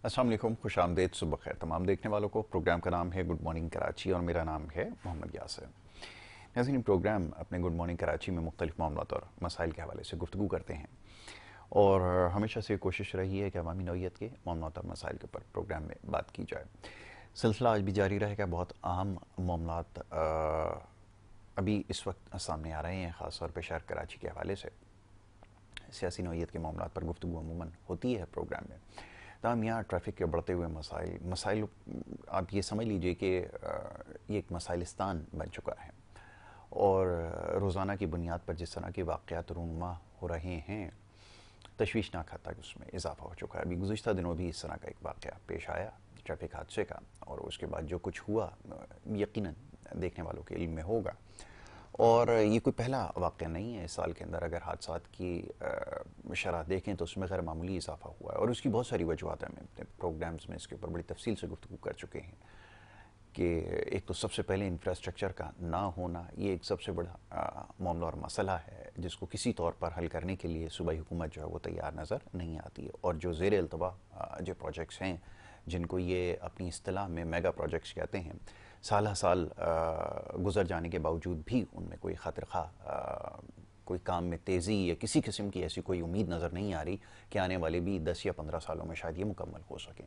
अस्सलाम वालेकुम, खुश आमदेद, सुबह खैर तमाम देखने वालों को। प्रोग्राम का नाम है गुड मॉर्निंग कराची और मेरा नाम है मोहम्मद यासिर। नाज़रीन, प्रोग्राम अपने गुड मॉर्निंग कराची में मुख्तलिफ मामलात और मसाइल के हवाले से गुफ्तगू करते हैं और हमेशा से कोशिश रही है कि अवामी नौइयत के मामलात और मसाइल के ऊपर प्रोग्राम में बात की जाए। सिलसिला आज भी जारी रहेगा। बहुत अहम मामलात अभी इस वक्त सामने आ रहे हैं, ख़ास तौर पर शहर कराची के हवाले से। सियासी नौइयत के मामलात पर गुफ्तगू अमूमन होती है प्रोग्राम में। तमाम यहाँ ट्रैफिक के बढ़ते हुए मसाइल आप ये समझ लीजिए कि ये एक मसाइलिस्तान बन चुका है और रोज़ाना की बुनियाद पर जिस तरह के वाक़यात रूनुमा हो रहे हैं, तशवीशनाक हद तक उसमें इजाफा हो चुका है। अभी गुज़िश्ता दिनों भी इस तरह का एक वाक़या पेश आया ट्रैफिक हादसे का, और उसके बाद जो कुछ हुआ यकीनन देखने वालों के इल्म में होगा। और ये कोई पहला वाक़या नहीं है इस साल के अंदर। अगर हादसात की शरह देखें तो उसमें गैर मामूली इजाफा हुआ है और उसकी बहुत सारी वजूहत हैं। हम अपने प्रोग्राम्स में इसके ऊपर बड़ी तफसील से गुफ्तगू कर चुके हैं कि एक तो सबसे पहले इंफ्रास्ट्रक्चर का ना होना, ये एक सबसे बड़ा मामला और मसला है जिसको किसी तौर पर हल करने के लिए सूबाई हुकूमत जो है वो तैयार नज़र नहीं आती है। और जो ज़ेर अल्तवा जो प्रोजेक्ट्स हैं, जिनको ये अपनी इस्तिलाह में मेगा प्रोजेक्ट्स कहते हैं, साल साल गुजर जाने के बावजूद भी उनमें कोई खतर खा कोई काम में तेज़ी या किसी किस्म की ऐसी कोई उम्मीद नज़र नहीं आ रही कि आने वाले भी 10 या 15 सालों में शायद ये मुकम्मल हो सकें।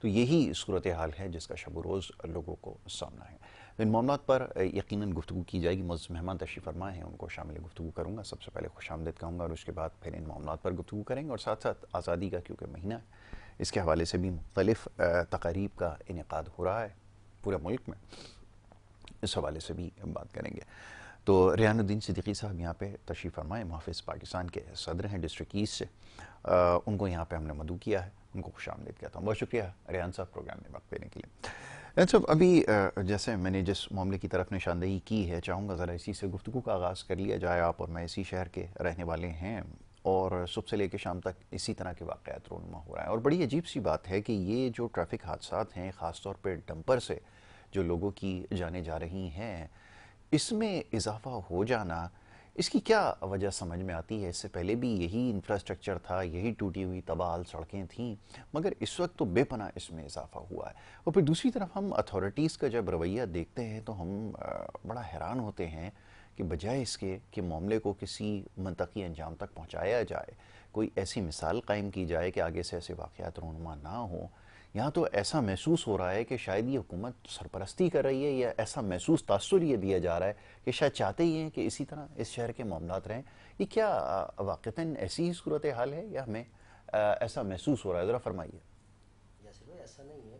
तो यही सूरत हाल है जिसका शब रोज़ लोगों को सामना है। तो इन मामलात पर यकीनन गुफ्तगू की जाएगी। मुअज़्ज़ज़ मेहमान तशरीफ़ फरमा हैं, उनको शामिल गुफ्तगू करूँगा। सबसे पहले खुशामदीद कहूँगा और उसके बाद फिर इन मामलात पर गुफ्तगू करेंगे और साथ साथ आज़ादी का क्योंकि महीना है, इसके हवाले से भी मुख्तलिफ़ तक़ारीब का इनेकाद हो रहा है पूरे मुल्क में, इस हवाले से भी बात करेंगे। तो रेहानुद्दीन सिद्दीकी साहब यहाँ पे तशरीफ़ फरमाए, मुहाफ़िज़ पाकिस्तान के सदर हैं डिस्ट्रिक्ट ईस्ट से। उनको यहाँ पे हमने मदऊ किया है, उनको खुशामदीद कहता हूँ। बहुत शुक्रिया रेहान साहब प्रोग्राम में वक्त देने के लिए। रेहान साहब, अभी जैसे मैंने जिस मामले की तरफ निशानदेही की है, चाहूँगा ज़रा इसी से गुफ्तगू का आगाज़ कर लिया जाए। आप और मैं इसी शहर के रहने वाले हैं और सुबह से लेकर शाम तक इसी तरह के वाक़यात रूनुमा हो रहा है। और बड़ी अजीब सी बात है कि ये जो ट्रैफिक हादसात हैं, ख़ास तौर पर डंपर से जो लोगों की जाने जा रही हैं, इसमें इजाफा हो जाना, इसकी क्या वजह समझ में आती है? इससे पहले भी यही इंफ्रास्ट्रक्चर था, यही टूटी हुई तबाह सड़कें थीं, मगर इस वक्त तो बेपनाह इसमें इजाफा हुआ है। और फिर दूसरी तरफ हम अथॉरिटीज़ का जब रवैया देखते हैं तो हम बड़ा हैरान होते हैं कि बजाय इसके कि मामले को किसी मनतकी अंजाम तक पहुँचाया जाए, कोई ऐसी मिसाल कायम की जाए कि आगे से ऐसे वाक़यात रूनुमा ना हो, यहाँ तो ऐसा महसूस हो रहा है कि शायद ये हुकूमत सरपरस्ती कर रही है, या ऐसा महसूस तासुर ये दिया जा रहा है कि शायद चाहते ही हैं कि इसी तरह इस शहर के मामलात रहें। ये क्या वाक़तन ऐसी ही सूरत हाल है या हमें ऐसा महसूस हो रहा है? ज़रा फरमाइए। ऐसा नहीं है,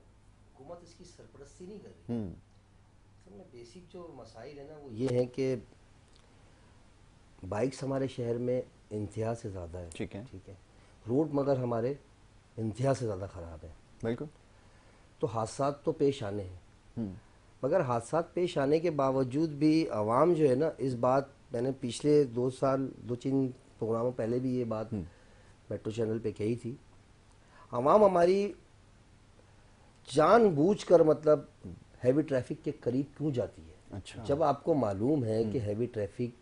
हुकूमत इसकी सरपरस्ती नहीं कर रही। असल में बेसिक जो मसाइल है ना वो ये है कि बाइक्स हमारे शहर में इंतहा से ज़्यादा है। ठीक है, ठीक है, रोड मगर हमारे इंतहा से ज़्यादा ख़राब है। बिल्कुल। तो हादसात तो पेश आने हैं, मगर हादसात पेश आने के बावजूद भी आवाम जो है ना, इस बात मैंने पिछले 2 3 प्रोग्रामों पहले भी ये बात मेट्रो चैनल पे कही थी। आवाम हमारी जानबूझकर मतलब हैवी ट्रैफिक के करीब क्यों जाती है? अच्छा। जब आपको मालूम है कि हैवी ट्रैफिक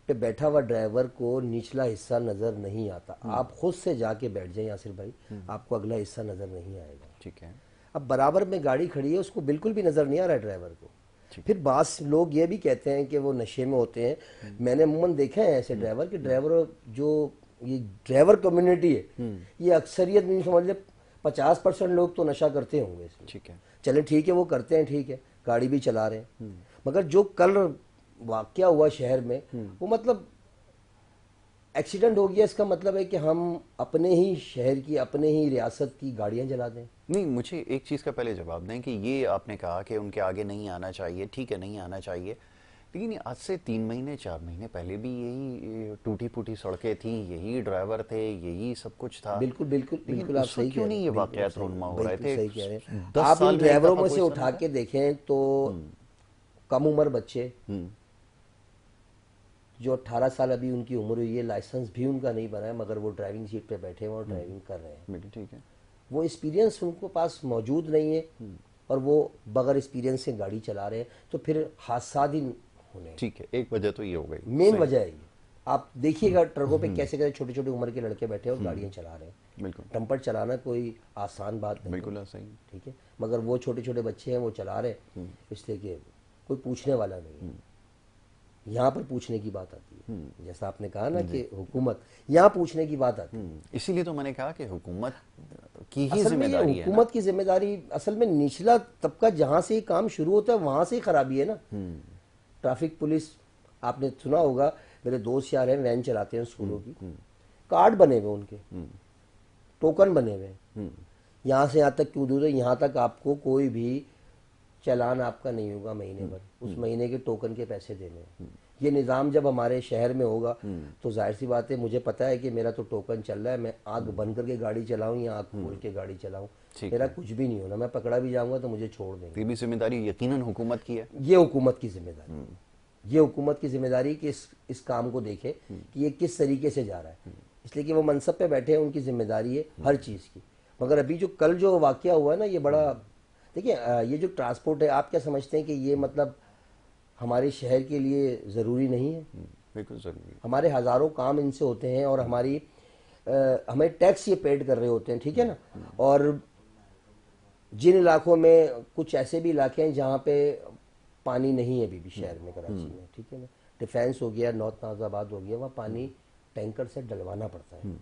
पे बैठा हुआ ड्राइवर को निचला हिस्सा नज़र नहीं आता, आप खुद से जाके बैठ जाए यासिर भाई, आपको अगला हिस्सा नज़र नहीं आएगा। ठीक है। अब बराबर में गाड़ी खड़ी है, उसको बिल्कुल भी नज़र नहीं आ रहा है ड्राइवर को। फिर बास लोग ये भी कहते हैं कि वो नशे में होते हैं। मैंने अमूमन देखे हैं ऐसे ड्राइवर कि ड्राइवर जो ये ड्राइवर कम्युनिटी है, ये अक्सरियत नहीं समझ ले 50% लोग तो नशा करते होंगे इसमें। ठीक है, चले ठीक है, वो करते हैं, ठीक है, गाड़ी भी चला रहे हैं। मगर जो कल वाकया हुआ शहर में, वो मतलब एक्सीडेंट हो गया, इसका मतलब है कि हम अपने ही शहर की, अपने ही रियासत की गाड़ियां जला दें। नहीं, मुझे एक चीज़ का पहले जवाब दें कि ये आपने कहा कि उनके आगे नहीं आना चाहिए, ठीक है, नहीं आना चाहिए, लेकिन आज से 3 महीने 4 महीने पहले भी यही टूटी फूटी सड़कें थी, यही ड्राइवर थे, यही सब कुछ था। बिल्कुल बिल्कुल लेकिन बिल्कुल, आप उस वक्त सही क्यों कह रहे नहीं हैं, ये बिल्कुल वाकयात रूनुमा हो रहे बिल्कुल थे? सही कह रहे हैं। 10 आप इन साल में एक ड्राइवरों दफा में कोई से इस उठा तरह के देखें तो कम उम्र बच्चे जो 18 साल अभी उनकी उम्र हुई है, लाइसेंस भी उनका नहीं बना है, मगर वो ड्राइविंग सीट पे बैठे हुए और ड्राइविंग कर रहे हैं। बिल्कुल ठीक है। वो एक्सपीरियंस उनको पास मौजूद नहीं है और वो बगैर एक्सपीरियंस से गाड़ी चला रहे हैं, तो फिर हादसा ही होने हैं। ठीक है, एक वजह तो ये हो गई, मेन सही। वजह है ये। आप देखिएगा ट्रकों पे कैसे कैसे छोटे छोटे उम्र के लड़के बैठे हैं और गाड़ियां चला रहे हैं। बिल्कुल। डंपर चलाना कोई आसान बात नहीं, बिल्कुल सही। ठीक है, मगर वो छोटे छोटे बच्चे हैं वो चला रहे, इसलिए कि कोई पूछने वाला नहीं है। यहाँ पर पूछने की बात आती है, जैसा आपने कहा ना कि हुकूमत, यहाँ पूछने की बात आती है। इसीलिए तो मैंने कहा कि हुकूमत की ही असल में ये जिम्मेदारी है ना। हुकूमत की जिम्मेदारी, असल में निचला तबका जहाँ से ये काम शुरू होता है वहाँ से ही खराबी है ना। ट्रैफिक पुलिस, आपने सुना होगा, मेरे दोस्त यार हैं वैन चलाते हैं स्कूलों की, कार्ड बने हुए उनके, टोकन बने हुए हैं, यहाँ से यहाँ तक क्यों दूर है, यहाँ तक आपको कोई भी चालान आपका नहीं होगा महीने भर, उस महीने के टोकन के पैसे देने हैं। ये निज़ाम जब हमारे शहर में होगा तो जाहिर सी बात है, मुझे पता है कि मेरा तो टोकन चल रहा है, मैं आंख बंद करके गाड़ी चलाऊं या आंख खोल के गाड़ी चलाऊं, मेरा कुछ भी नहीं होना, मैं पकड़ा भी जाऊंगा तो मुझे छोड़ देंगे। ये भी जिम्मेदारी यकीनन हुकूमत की है। ये हुकूमत की जिम्मेदारी, ये हुकूमत की जिम्मेदारी कि इस काम को देखे कि ये किस तरीके से जा रहा है, इसलिए कि वो मनसब पे बैठे हैं, उनकी जिम्मेदारी है हर चीज़ की। मगर अभी जो कल जो वाकया हुआ है ना, ये बड़ा, देखिए ये जो ट्रांसपोर्ट है, आप क्या समझते हैं कि ये मतलब हमारे शहर के लिए ज़रूरी नहीं है? बिल्कुल ज़रूरी। हमारे हज़ारों काम इनसे होते हैं और हमारी हमें टैक्स ये पेड कर रहे होते हैं, ठीक है ना। और जिन इलाकों में, कुछ ऐसे भी इलाके हैं जहाँ पे पानी नहीं है अभी भी शहर में, कराची में, ठीक है ना, डिफेंस हो गया, नॉर्थ नाजाबाद हो गया, वहाँ पानी टैंकर से डलवाना पड़ता है।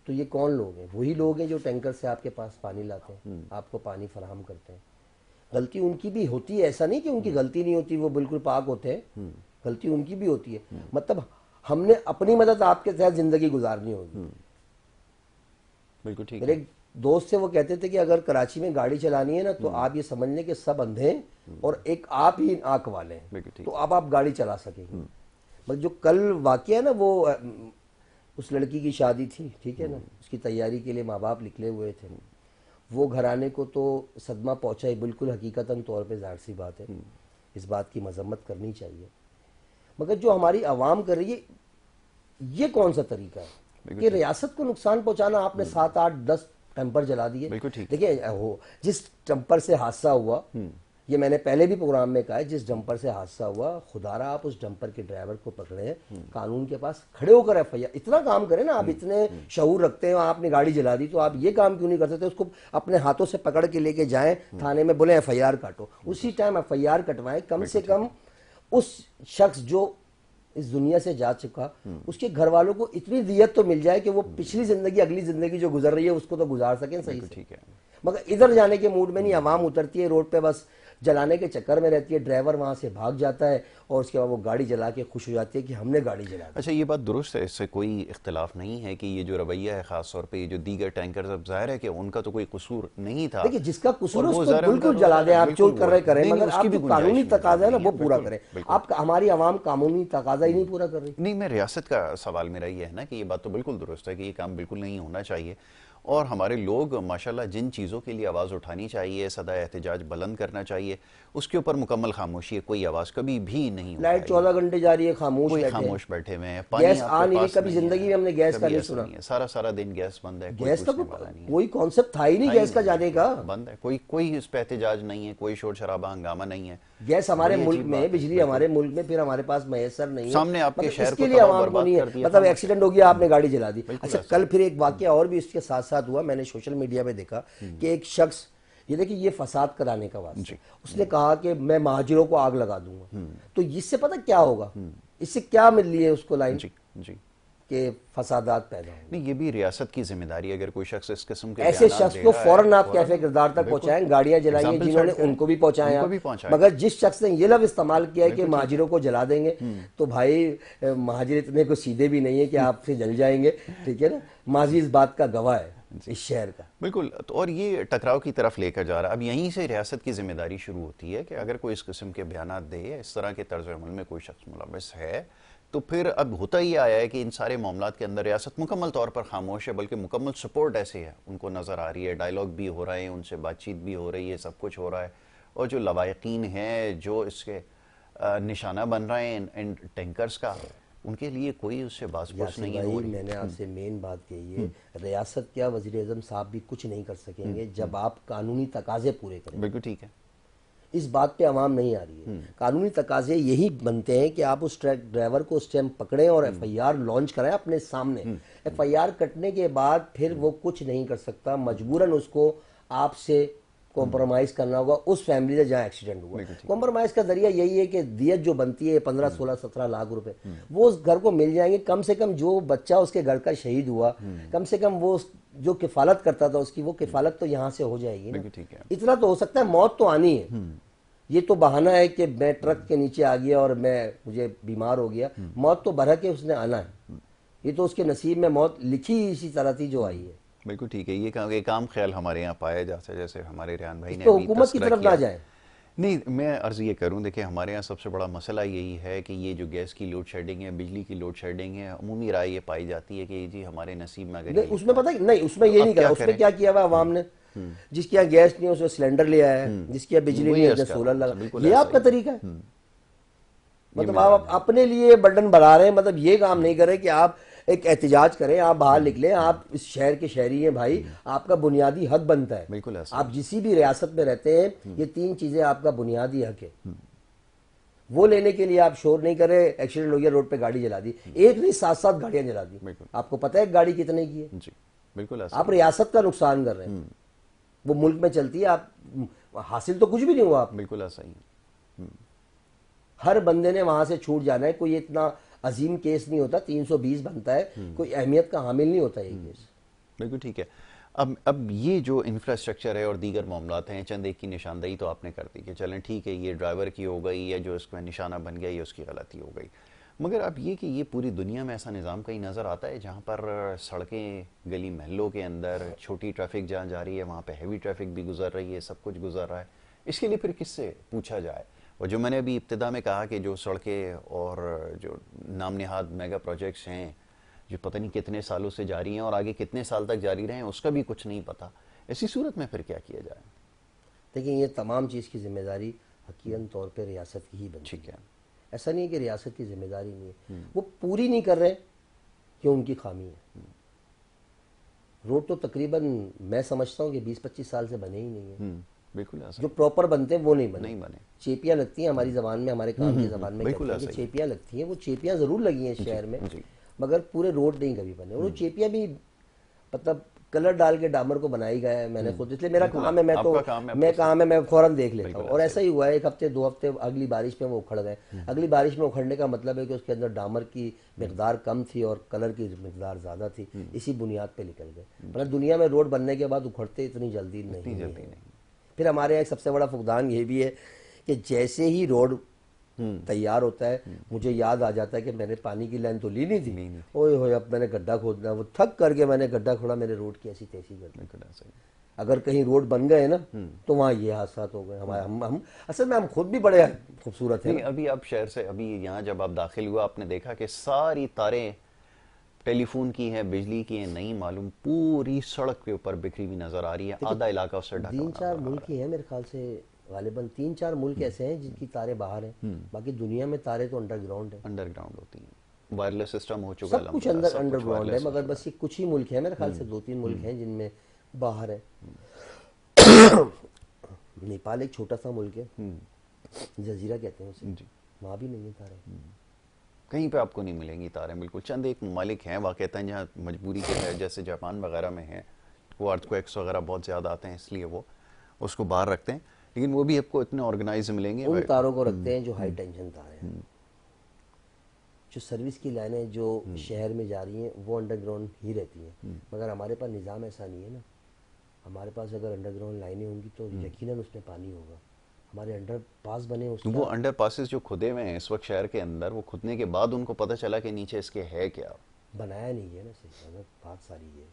तो ये कौन लोग हैं? वही लोग हैं जो टैंकर से आपके पास पानी लाते हैं, आपको पानी फराहम करते हैं। गलती उनकी भी होती है, ऐसा नहीं कि उनकी गलती नहीं होती, वो बिल्कुल पाक होते हैं, गलती उनकी भी होती है। मतलब हमने अपनी मदद आपके साथ जिंदगी गुजारनी होगी। बिल्कुल ठीक। मेरे एक दोस्त से वो कहते थे कि अगर कराची में गाड़ी चलानी है ना तो आप ये समझ लें कि सब अंधे हैं और एक आप ही आंख वाले हैं, तो अब आप गाड़ी चला सकेंगे। मतलब जो कल वाकया है ना, वो उस लड़की की शादी थी, ठीक है ना, उसकी तैयारी के लिए माँ बाप निकले हुए थे, वो घराने को तो सदमा पहुंचा ही, बिल्कुल हकीकतन तौर पे, ज़ाहिर सी बात है, इस बात की मजम्मत करनी चाहिए। मगर जो हमारी आवाम कर रही है, ये कौन सा तरीका है कि रियासत को नुकसान पहुंचाना? आपने 7, 8, 10 टम्पर जला दिए। देखिए हो, जिस टम्पर से हादसा हुआ, ये मैंने पहले भी प्रोग्राम में कहा है, जिस डंपर से हादसा हुआ, खुदारा आप उस डंपर के ड्राइवर को पकड़े, कानून के पास खड़े होकर एफआईआर, इतना काम करें ना, आप इतने शऊर रखते हैं, आपने गाड़ी जला दी तो आप ये काम क्यों नहीं कर सकते? उसको अपने हाथों से पकड़ के लेके जाएं थाने में, बोले एफआईआर काटो, उसी टाइम एफआईआर कटवाएं। कम से कम उस शख्स जो इस दुनिया से जा चुका, उसके घर वालों को इतनी दियत तो मिल जाए कि वो पिछली जिंदगी, अगली जिंदगी जो गुजर रही है उसको तो गुजार सकें सही से। ठीक है। मगर इधर जाने के मूड में नहीं, आवाम उतरती है रोड पे, बस जलाने के चक्कर में रहती है, ड्राइवर वहां से भाग जाता है और उसके बाद वो गाड़ी जला के खुश हो जाती है कि हमने गाड़ी जला दी। अच्छा, ये बात दुरुस्त है, इससे कोई इख्तिलाफ नहीं है कि ये जो रवैया है, खास तौर पे ये जो दीगर टैंकर्स, अब जाहिर है कि उनका तो कोई कसूर नहीं था। देखिए, जिसका कसूर उसको बिल्कुल जला दें, आप जो कर रहे करें, मगर आप जो कानूनी तकाजा है ना वो पूरा करें। आप, हमारी आवाम कानूनी तकाजा ही नहीं पूरा कर रही। नहीं, मैं रियासत का सवाल मेरा ये है ना कि ये बात तो बिल्कुल दुरुस्त है कि ये काम बिल्कुल नहीं होना चाहिए, और हमारे लोग माशाल्लाह जिन चीज़ों के लिए आवाज़ उठानी चाहिए, सदा एहतजाज बुलंद करना चाहिए, उसके ऊपर मुकम्मल खामोशी है, कोई आवाज़ कभी भी नहीं। लाइट 14 घंटे जा रही है, खामोश बैठे हुए हैं, गैस आ नहीं रही, कभी जिंदगी में हमने गैस का नहीं सुना, सारा सारा दिन गैस बंद है, गैस का कोई कॉन्सेप्ट था ही नहीं, गैस का जाने का बंद है, कोई इस पे एहतजाज नहीं है, कोई शोर शराबा हंगामा नहीं है। गैस हमारे मुल्क में, बिजली हमारे मुल्क में, फिर हमारे पास मैसर नहीं है, सामने आपके शहर के लिए आवाम को नहीं है। मतलब एक्सीडेंट हो गया, आपने गाड़ी जला दी। अच्छा, कल फिर एक वाकया और भी इसके साथ साथ हुआ, मैंने सोशल मीडिया पे देखा कि एक शख्स, ये देखिए ये फसाद कराने का वास्ते, उसने कहा कि मैं महाजिरों को आग लगा दूंगा। तो इससे पता क्या होगा, इससे क्या मिल रही है उसको लाइन जी के फसादात पैदा हो। नहीं, ये भी रियासत की जिम्मेदारी है, अगर कोई शख्स इस किस्म के ऐसे शख्स को फौरन आप कैफे किरदार तक पहुंचाएं, गाड़ियां जलाइए, जिन्होंने उनको भी पहुंचाया, मगर जिस शख्स ने ये लफ्ज इस्तेमाल किया है कि महाजिरों को जला देंगे, तो भाई महाजिर इतने को सीधे भी नहीं है कि आपसे जल जाएंगे, ठीक है ना। माजी इस बात का गवाह है, इस शहर का। बिल्कुल, तो और ये टकराव की तरफ लेकर जा रहा है। अब यहीं से रियासत की जिम्मेदारी शुरू होती है कि अगर कोई इस किस्म के बयान दे, इस तरह के तर्ज अमल में कोई शख्स मुलव्वस है, तो फिर अब होता ही आया है कि इन सारे मामलात के अंदर रियासत मुकम्मल तौर पर खामोश है, बल्कि मुकम्मल सपोर्ट ऐसे है, उनको नज़र आ रही है, डायलॉग भी हो रहे हैं, उनसे बातचीत भी हो रही है, सब कुछ हो रहा है, और जो लवायकीन है, जो इसके निशाना बन रहे हैं इन टैंकर्स का, उनके लिए कोई उससे बात नहीं हो रही। मैंने आपसे मेन बात कही है, रियासत क्या, वज़ीर-ए-आज़म साहब भी कुछ नहीं कर सकेंगे जब आप कानूनी तकाजे पूरे करें। बिल्कुल ठीक है। इस बात पे आवाम नहीं आ रही है। कानूनी तकाजे यही बनते हैं कि आप उस ट्रक ड्राइवर को उस टाइम पकड़ें और एफआईआर लॉन्च कराएं अपने सामने। एफआईआर कटने के बाद फिर वो कुछ नहीं कर सकता, मजबूरन उसको आपसे कॉम्प्रोमाइज करना होगा उस फैमिली से जहाँ एक्सीडेंट हुआ। कॉम्प्रोमाइज का जरिया यही है कि दियत जो बनती है 15, 16, 17 लाख रुपए वो उस घर को मिल जाएंगे। कम से कम जो बच्चा उसके घर का शहीद हुआ, कम से कम वो जो किफालत करता था उसकी, वो किफालत तो यहाँ से हो जाएगी ना। इतना तो हो सकता है, मौत तो आनी है। ये तो बहाना है कि मैं ट्रक के नीचे आ गया और मुझे बीमार हो गया। मौत तो भरा के उसने आना है, ये तो उसके नसीब में मौत लिखी इसी तरह थी जो आई है। बिल्कुल ठीक है। ये काम ख्याल हमारे यहाँ पाया जाता है, जैसे हमारे रेहान भाई ने तो अभी हुकूमत की तस्करा तरफ किया। ना जाए। नहीं, मैं अर्ज ये करूं, देखिए हमारे यहाँ सबसे बड़ा मसला यही है कि ये जो गैस की लोड शेडिंग है, बिजली की लोड शेडिंग है, अमूमी राय ये पाई जाती है कि जी हमारे नसीब में अगर नहीं, ये उसमें लिखा पता है नहीं, उसमें ये अब नहीं क्या करा। उसमें करें? क्या किया हुआ आवाम ने, जिसके यहाँ गैस नहीं है उसने सिलेंडर ले आया है, जिसके यहाँ बिजली वही नहीं है अर्ज उसने कर सोलर रहा हूं, लगा। बिल्कुल ये ऐसा आपका ही। तरीका है। मतलब आप अपने लिए बर्डन बढ़ा रहे हैं। मतलब ये काम नहीं करें कि आप एक एहतजाज करें, आप बाहर निकलें, आप इस शहर के शहरी हैं भाई, आपका बुनियादी हक बनता है। बिल्कुल ऐसा आप जिस भी रियासत में रहते हैं, ये 3 चीजें आपका बुनियादी हक है। वो लेने के लिए आप शोर नहीं करे, एक्सीडेंट हो गया, रोड पे गाड़ी जला दी, एक नहीं 7-7 गाड़ियां जला दी। आपको पता है गाड़ी कितने की है? जी बिल्कुल ऐसा। आप रियासत का नुकसान कर रहे हैं। वो मुल्क में चलती है, आप हासिल तो कुछ भी नहीं हुआ आप। बिल्कुल ऐसा ही। हर बंदे ने वहां से छूट जाना है। कोई इतना अजीम केस नहीं होता, 320 बनता है, कोई अहमियत का हामिल नहीं होता ये केस। बिल्कुल ठीक है। अब ये जो इंफ्रास्ट्रक्चर है और दीगर मामलात हैं, चंद एक की निशानदेही तो आपने कर दी कि चलें ठीक है, ये ड्राइवर की हो गई या जो इसका निशाना बन गया ये उसकी गलती हो गई। मगर अब ये कि ये पूरी दुनिया में ऐसा निज़ाम कहीं नज़र आता है जहाँ पर सड़कें गली महलों के अंदर छोटी ट्रैफिक जहाँ जा रही है वहाँ पे हैवी ट्रैफिक भी गुजर रही है, सब कुछ गुजर रहा है। इसके लिए फिर किससे पूछा जाए? और जो मैंने अभी इब्तिदा में कहा कि जो सड़कें और जो नाम निहाद मेगा प्रोजेक्ट्स हैं जो पता नहीं कितने सालों से जारी हैं और आगे कितने साल तक जारी रहें उसका भी कुछ नहीं पता, ऐसी सूरत में फिर क्या किया जाए? देखिए, ये तमाम चीज़ की जिम्मेदारी हकीकतन तौर पे रियासत की ही बनती है। ऐसा नहीं है कि रियासत की जिम्मेदारी नहीं है, वो पूरी नहीं कर रहे क्यों, उनकी खामी है। रोड तो तकरीबन मैं समझता हूँ कि 20-25 साल से बने ही नहीं है। बिल्कुल ऐसा। जो प्रॉपर बनते हैं वो नहीं बने। नहीं बने। चेपियाँ लगती हैं हमारी जबान में, हमारे काम की जबान में कहते हैं कि चेपियाँ लगती हैं। वो चेपियाँ जरूर लगी हैं शहर में, मगर पूरे रोड नहीं कभी बने। वो चेपियाँ भी मतलब कलर डाल के डामर को बनाई गया है। मैंने खुद, इसलिए मेरा काम है, मैं फौरन देख लेता हूँ। और ऐसा ही हुआ है, 1 हफ्ते 2 हफ्ते अगली बारिश में वो उखड़ गए। अगली बारिश में उखड़ने का मतलब है कि उसके अंदर डामर की मिकदार कम थी और कलर की मिकदार ज़्यादा थी, इसी बुनियाद पे निकल गए। मतलब दुनिया में रोड बनने के बाद उखड़ते इतनी जल्दी नहीं है। फिर हमारे यहाँ एक सबसे बड़ा फुकदान ये भी है कि जैसे ही रोड तैयार होता है, मुझे याद आ जाता है कि मैंने पानी की लाइन तो ली नहीं थी, ओए होए अब मैंने गड्ढा खोदना, वो थक करके मैंने गड्ढा खोदा, मेरे रोड की ऐसी तैसी कर दी। अगर कहीं रोड बन गए ना तो वहाँ ये हादसा हो गए हमारे। हम असल में हम खुद भी बड़े खूबसूरत हैं। अभी आप शहर से अभी यहाँ जब आप दाखिल हुआ आपने देखा कि सारी तारें टेलीफोन की है, बिजली की है, नहीं मालूम पूरी सड़क के ऊपर बिखरी हुई नजर आ रही है। आधा इलाका उससे ढका हुआ 3-4 मुल्क ही है मेरे ख्याल से, गालिबन 3-4 मुल्क ऐसे हैं जिनकी तारें बाहर हैं। बाकी दुनिया में तारें तो अंडरग्राउंड है। अंडरग्राउंड होती हैं, वायरलेस सिस्टम हो चुका है, सब कुछ अंडरग्राउंड है। मगर बस ये कुछ ही मुल्क है मेरे ख्याल से, 2-3 मुल्क हैं जिनमें बाहर है। नेपाल एक छोटा सा मुल्क है, जजीरा कहते हैं उसे, वहाँ भी नहीं है तारें। कहीं पे आपको नहीं मिलेंगी तारें। बिल्कुल चंद एक ममालिक हैं वाक़तन जहाँ मजबूरी के तहत, जैसे जापान वगैरह में हैं, वो अर्थक्वेक्स वगैरह बहुत ज़्यादा आते हैं इसलिए वो उसको बाहर रखते हैं, लेकिन वो भी आपको इतने ऑर्गेनाइज मिलेंगे। उन तारों को रखते हैं जो हाई टेंशन तारें हैं। जो सर्विस की लाइनें जो शहर में जा रही हैं वो अंडरग्राउंड ही रहती हैं। मगर हमारे पास निज़ाम ऐसा नहीं है ना। हमारे पास अगर अंडरग्राउंड लाइनें होंगी तो यकीनन उसमें पानी होगा। हमारे अंडर पास बने उसका, वो अंडर पासेस जो खुदे हुए हैं इस वक्त शहर के अंदर, वो खुदने के बाद उनको पता चला कि नीचे इसके है क्या, बनाया नहीं है ना। अगर बात सारी है,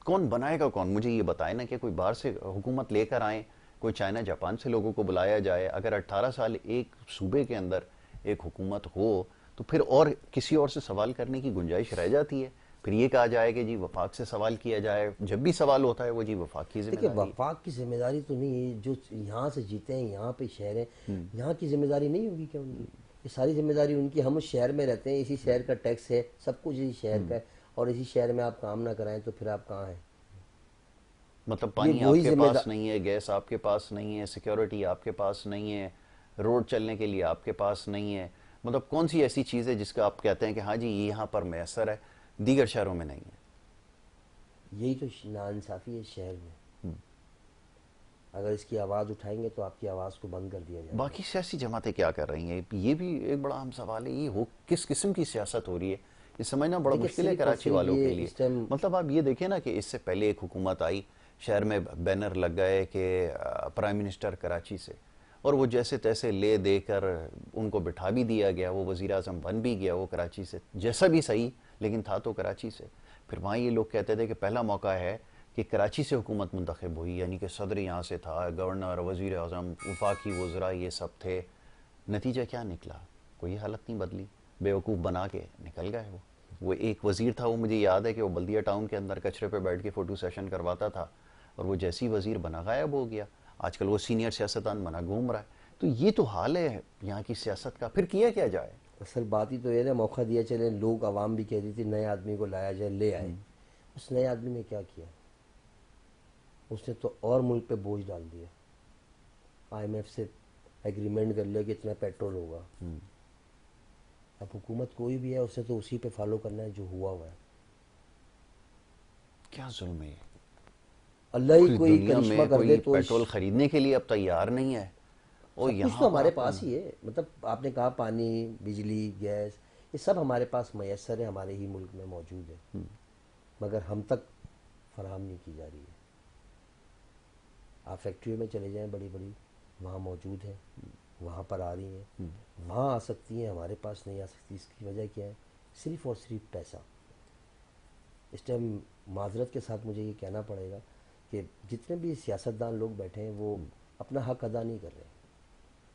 कौन बनाएगा कौन? मुझे ये बताए ना कि कोई बाहर से हुकूमत लेकर आए, कोई चाइना जापान से लोगों को बुलाया जाए। अगर 18 साल एक सूबे के अंदर एक हुकूमत हो तो फिर और किसी और से सवाल करने की गुंजाइश रह जाती है। फिर ये कहा जाए कि जी वफाक से सवाल किया जाए। जब भी सवाल होता है वो जी वफाक की जिम्मेदारी। देखिए, वफाक की जिम्मेदारी तो नहीं है, जो यहाँ से जीते हैं, यहाँ पे शहर है, यहाँ की जिम्मेदारी नहीं होगी क्या उनकी? ये सारी जिम्मेदारी उनकी। हम उस शहर में रहते हैं, इसी शहर का टैक्स है, सब कुछ इसी शहर का है, और इसी शहर में आप काम ना कराएं तो फिर आप कहाँ हैं? मतलब पानी वही आपके जिम्मेदार पास नहीं है, गैस आपके पास नहीं है, सिक्योरिटी आपके पास नहीं है, रोड चलने के लिए आपके पास नहीं है। मतलब कौन सी ऐसी चीज़ है जिसका आप कहते हैं कि हाँ जी ये यहाँ पर मैसर है, दीगर शहरों में नहीं है? यही तो नाइंसाफ़ी है शहर में। अगर इसकी आवाज़ उठाएंगे तो आपकी आवाज़ को बंद कर दिया जाएगा। बाकी सियासी जमातें क्या कर रही हैं, ये भी एक बड़ा अहम सवाल है। ये हो किस किस्म की सियासत हो रही है, ये समझना बड़ा देखिए मुश्किल है सिर्फ और कराची सिर्फ वालों ये के लिए। इस टाइम मतलब आप ये देखें ना कि इससे पहले एक हुकूमत आई, शहर में बैनर लग गए कि प्राइम मिनिस्टर कराची से, और वो जैसे तैसे ले देकर उनको बिठा भी दिया गया, वो वज़ीर आज़म बन भी गया वो कराची से, जैसा भी सही, लेकिन था तो कराची से। फिर वहाँ ये लोग कहते थे कि पहला मौका है कि कराची से हुकूमत मुंतखब हुई, यानी कि सदर यहाँ से था, गवर्नर, वज़ीर आज़म, वफाकी वज़रा ये सब थे। नतीजा क्या निकला? कोई हालत नहीं बदली, बेवकूफ़ बना के निकल गए। वो एक वज़ीर था, वो मुझे याद है कि वो बल्दिया टाउन के अंदर कचरे पे बैठ के फ़ोटो सेशन करवाता था, और वो जैसी वज़ीर बना गायब हो गया। आजकल वो सीनियर सियासतदान बना घूम रहा है। तो ये तो हाल है यहाँ की सियासत का। फिर किया क्या जाए? असल बात ही तो ये ना, मौका दिया चले, लोग आवाम भी कह रही थी नए आदमी को लाया जाए, ले आए। उस नए आदमी ने क्या किया? उसने तो और मुल्क पे बोझ डाल दिया। आईएमएफ से एग्रीमेंट कर लिया कि इतना पेट्रोल होगा। अब हुकूमत कोई भी है उसे तो उसी पे फॉलो करना है जो हुआ है। क्या जुल्म है ये? अल्लाह ही पूरी कोई दुनिया करिश्मा में कर दे कोई तो पेट्रोल खरीदने के लिए अब तैयार नहीं है, और सब कुछ यहाँ तो पर हमारे आपको पास ही है। मतलब आपने कहा पानी, बिजली, गैस, ये सब हमारे पास मैसर है, हमारे ही मुल्क में मौजूद है, मगर हम तक फराहम नहीं की जा रही है। आप फैक्ट्रियों में चले जाएं बड़ी बड़ी, वहाँ मौजूद है, वहाँ पर आ रही हैं, वहाँ आ सकती हैं, हमारे पास नहीं आ सकती। इसकी वजह क्या है? सिर्फ़ और सिर्फ पैसा। इस टाइम माजरत के साथ मुझे ये कहना पड़ेगा कि जितने भी सियासतदान लोग बैठे हैं वो अपना हक अदा नहीं कर रहे,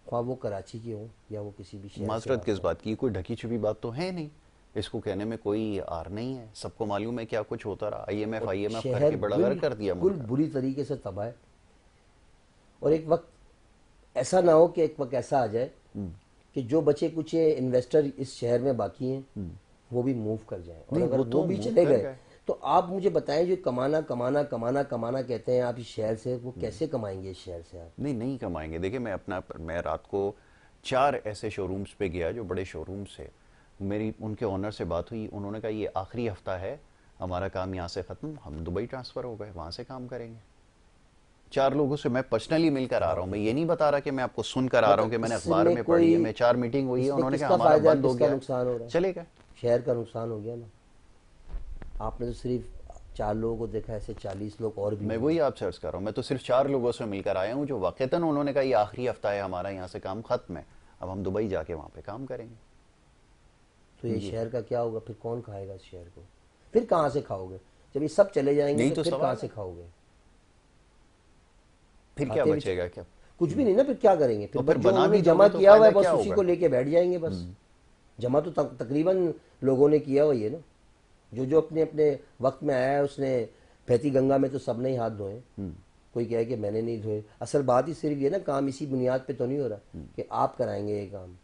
ख्वाह वो कराची के हों या वो किसी भी शहर से माजरत किस आते हों। बात की? कोई ढकी छुपी बात तो है नहीं, इसको कहने में कोई आर नहीं है। सबको मालूम है क्या कुछ होता रहा। आईएमएफ और आईएमएफ करके शहर बड़ा गर्क कर दिया बिल्कुल मुल्क का। बुरी तरीके से तबाह है। और एक वक्त ऐसा ना हो कि एक वक्त ऐसा आ जाए कि जो बचे कुछ इन्वेस्टर इस शहर में बाकी हैं वो भी मूव कर जाएं, और नहीं, अगर वो वो तो भी मूव चले कर गए गए। तो आप मुझे बताएं, जो कमाना कमाना कमाना कमाना कहते हैं आप इस शहर से, वो कैसे कमाएंगे इस शहर से आप? नहीं, नहीं कमाएंगे। देखिए मैं रात को 4 ऐसे शोरूम्स पे गया जो बड़े शोरूम्स है। मेरी उनके ओनर से बात हुई, उन्होंने कहा ये आखिरी हफ्ता है, हमारा काम यहाँ से ख़त्म, हम दुबई ट्रांसफ़र हो गए, वहाँ से काम करेंगे। 4 लोगों से मैं पर्सनली मिलकर आ वाह रहा हूँ। मैं ये वाह। नहीं बता रहा कि मैं आपको सुनकर आ रहा हूँ मतलब कि मैंने अखबार इसमें में पढ़ी है। कोई, मैं 4 मीटिंग हुई है, इसमें उन्होंने कहा किसका हमारा फायदा है, बंद हो किसका गया है, नुकसान हो रहा है? चले गए। शहर का नुकसान हो गया ना। आपने तो सिर्फ 4 लोगों को देखा, ऐसे 40 लोग और भी मैं होंगे। वही आपसे अर्ज कर रहा हूँ, मैं तो सिर्फ 4 लोगों से मिलकर आया हूँ जो वाक़तन उन्होंने कहा ये आखिरी हफ्ता है, हमारा यहाँ से काम खत्म है, अब हम दुबई जाके वहाँ पे काम करेंगे। तो ये ये शहर का क्या होगा? फिर कौन खाएगा इस शहर को? फिर कहाँ से खाओगे? जब ये सब चले जाएंगे यही तो तो फिर कहाँ सवाल से है। खाओगे? फिर क्या खाते भी बचेगा क्या? कुछ भी नहीं ना। फिर क्या करेंगे? फिर और बस फिर जो बना उन्होंने भी जमा दोगे तो किया हुआ है फायदा बस क्या उसी होगा? को लेके बैठ जाएंगे बस। जमा तो तकरीबन लोगों ने किया हुआ ही है ना। जो जो अपने अपने वक्त में आया है उसने, बहती गंगा में तो सब ने ही हाथ धोए। कोई कहे कि मैंने नहीं धोए। असल बात ही सिर्फ ये ना, काम इसी बुनियाद पे तो नहीं हो रहा कि आप कराएंगे ये काम।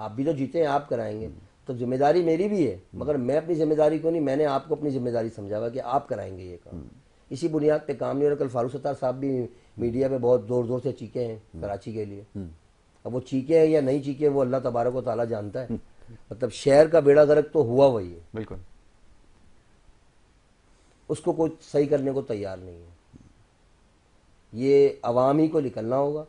आप भी तो जीते हैं, आप कराएंगे तो जिम्मेदारी मेरी भी है, मगर मैं अपनी जिम्मेदारी को नहीं, मैंने आपको अपनी जिम्मेदारी समझा हुआ कि आप कराएंगे ये काम। इसी बुनियाद पे काम नहीं हो रहा। कल फारूक सत्तार साहब भी मीडिया पे बहुत जोर जोर से चीखे हैं कराची के लिए। अब वो चीखे हैं या नहीं चीखे वो अल्लाह तबारक व तआला जानता है। मतलब शहर का बेड़ा गर्क तो हुआ वही है, बिल्कुल। उसको कोई सही करने को तैयार नहीं है। ये अवाम ही को निकलना होगा,